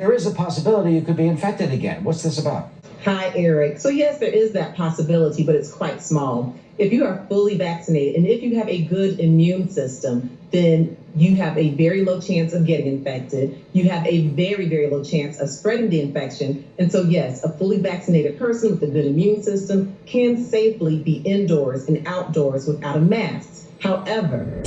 There is a possibility you could be infected again. What's this about? Hi, Eric. So yes, there is that possibility, but it's quite small. If you are fully vaccinated and if you have a good immune system, then you have a very low chance of getting infected. You have a very, very low chance of spreading the infection. And so yes, a fully vaccinated person with a good immune system can safely be indoors and outdoors without a mask. However,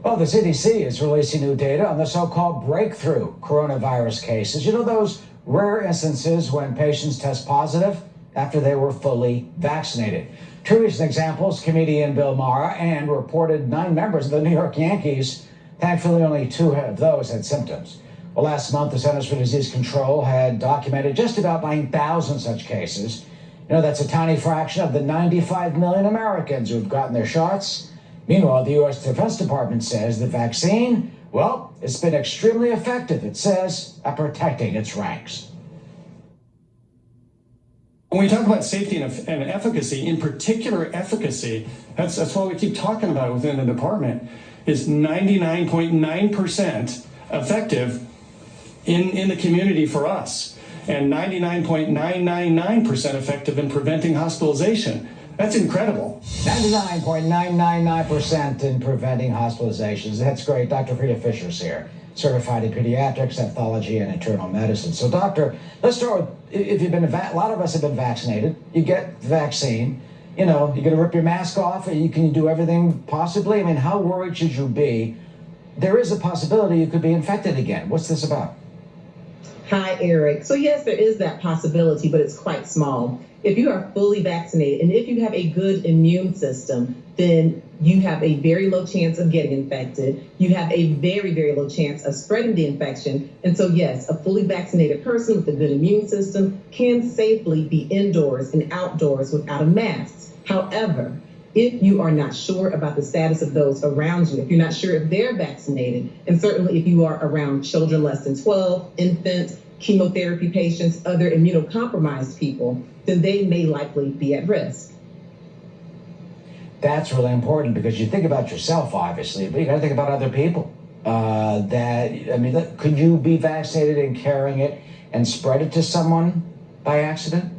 Well, the CDC is releasing new data on the so-called breakthrough coronavirus cases. You know, those rare instances when patients test positive after they were fully vaccinated. Two recent examples, comedian Bill Maher and reported 9 members of the New York Yankees. Thankfully, only 2 of those had symptoms. Well, last month, the Centers for Disease Control had documented just about 9,000 such cases. You know, that's a tiny fraction of the 95 million Americans who've gotten their shots. Meanwhile, the U.S. Defense Department says the vaccine, well, it's been extremely effective, it says, at protecting its ranks. When we talk about safety and efficacy, in particular efficacy, that's why we keep talking about it within the department, is 99.9% effective in the community for us, and 99.999% effective in preventing hospitalization. That's incredible. 99.999% in preventing hospitalizations. That's great. Dr. Frita Fisher's here, certified in pediatrics, pathology, and internal medicine. So, doctor, let's start with, if you've been, a lot of us have been vaccinated. You get the vaccine. You know, you're going to rip your mask off. Can you do everything possibly? I mean, how worried should you be? There is a possibility you could be infected again. What's this about? hi, Eric. So yes, there is that possibility, but it's quite small. If you are fully vaccinated and if you have a good immune system, then you have a very low chance of getting infected. You have a very, very low chance of spreading the infection. And so, yes, a fully vaccinated person with a good immune system can safely be indoors and outdoors without a mask. However, if you are not sure about the status of those around you, if you're not sure if they're vaccinated, and certainly if you are around children less than 12, infants, chemotherapy patients, other immunocompromised people, then they may likely be at risk. That's really important because you think about yourself, obviously, but you got to think about other people. Could you be vaccinated and carrying it and spread it to someone by accident?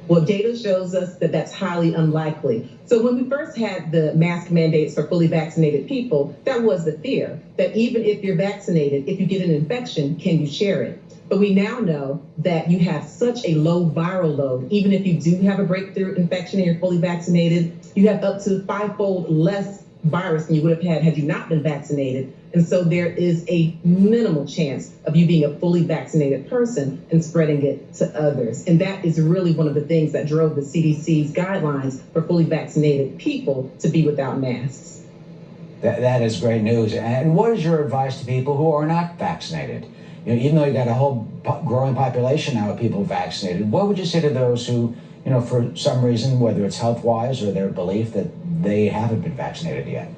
Well, data shows us that that's highly unlikely. So when we first had the mask mandates for fully vaccinated people, that was the fear, that even if you're vaccinated, if you get an infection, can you share it? But we now know that you have such a low viral load. Even if you do have a breakthrough infection and you're fully vaccinated, you have up to 5-fold less virus than you would have had you not been vaccinated. And so there is a minimal chance of you being a fully vaccinated person and spreading it to others. And that is really one of the things that drove the CDC's guidelines for fully vaccinated people to be without masks. That is great news. And what is your advice to people who are not vaccinated? You know, even though you got a whole growing population now of people vaccinated, what would you say to those who, for some reason, whether it's health-wise or their belief that they haven't been vaccinated yet?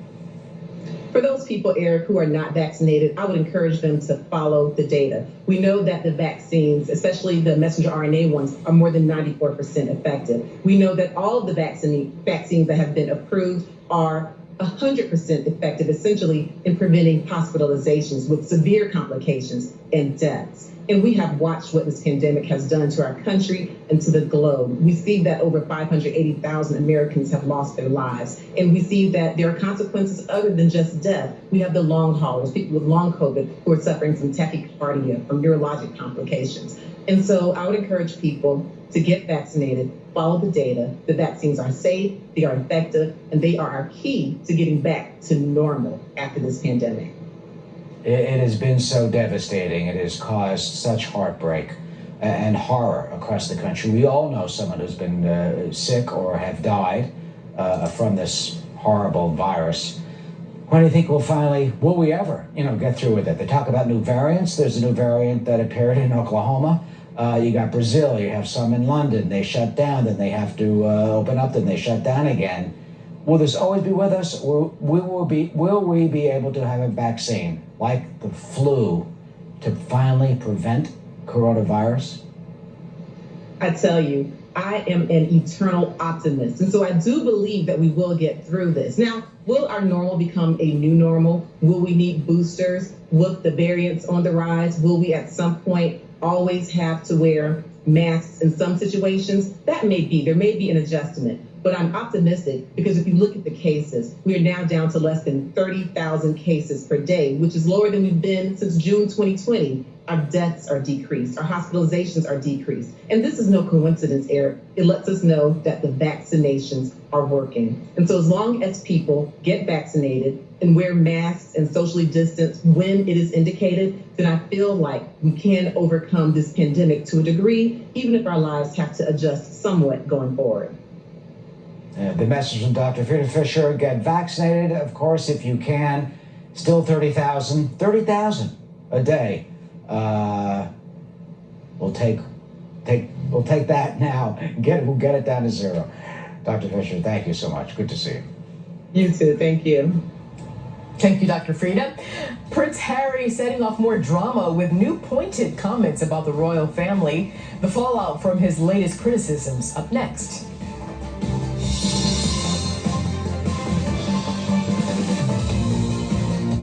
For those people, Eric, who are not vaccinated, I would encourage them to follow the data. We know that the vaccines, especially the messenger RNA ones, are more than 94% effective. We know that all of the vaccines that have been approved are 100% effective, essentially, in preventing hospitalizations with severe complications and deaths. And we have watched what this pandemic has done to our country and to the globe. We see that over 580,000 Americans have lost their lives. And we see that there are consequences other than just death. We have the long haulers, people with long COVID who are suffering from tachycardia, from neurologic complications. And so I would encourage people to get vaccinated, follow the data. The vaccines are safe, they are effective, and they are our key to getting back to normal after this pandemic. It has been so devastating. It has caused such heartbreak and horror across the country. We all know someone who's been sick or have died from this horrible virus. When do you think will we ever, get through with it? They talk about new variants. There's a new variant that appeared in Oklahoma. You got Brazil, you have some in London. They shut down, then they have to open up, then they shut down again. Will this always be with us? Or will we be able to have a vaccine like the flu to finally prevent coronavirus? I tell you, I am an eternal optimist. And so I do believe that we will get through this. Now, will our normal become a new normal? Will we need boosters? With the variants on the rise, will we at some point always have to wear masks in some situations? That may be. There may be an adjustment. But I'm optimistic because if you look at the cases, we are now down to less than 30,000 cases per day, which is lower than we've been since June 2020. Our deaths are decreased. Our hospitalizations are decreased. And this is no coincidence, Eric. It lets us know that the vaccinations are working. And so as long as people get vaccinated and wear masks and socially distance when it is indicated, then I feel like we can overcome this pandemic to a degree, even if our lives have to adjust somewhat going forward. The message from Dr. Frita Fisher: get vaccinated, of course, if you can. Still 30,000 a day. We'll take that now. We'll get it down to zero. Dr. Fisher, thank you so much. Good to see you. You too. Thank you. Thank you, Dr. Frita. Prince Harry setting off more drama with new pointed comments about the royal family. The fallout from his latest criticisms up next.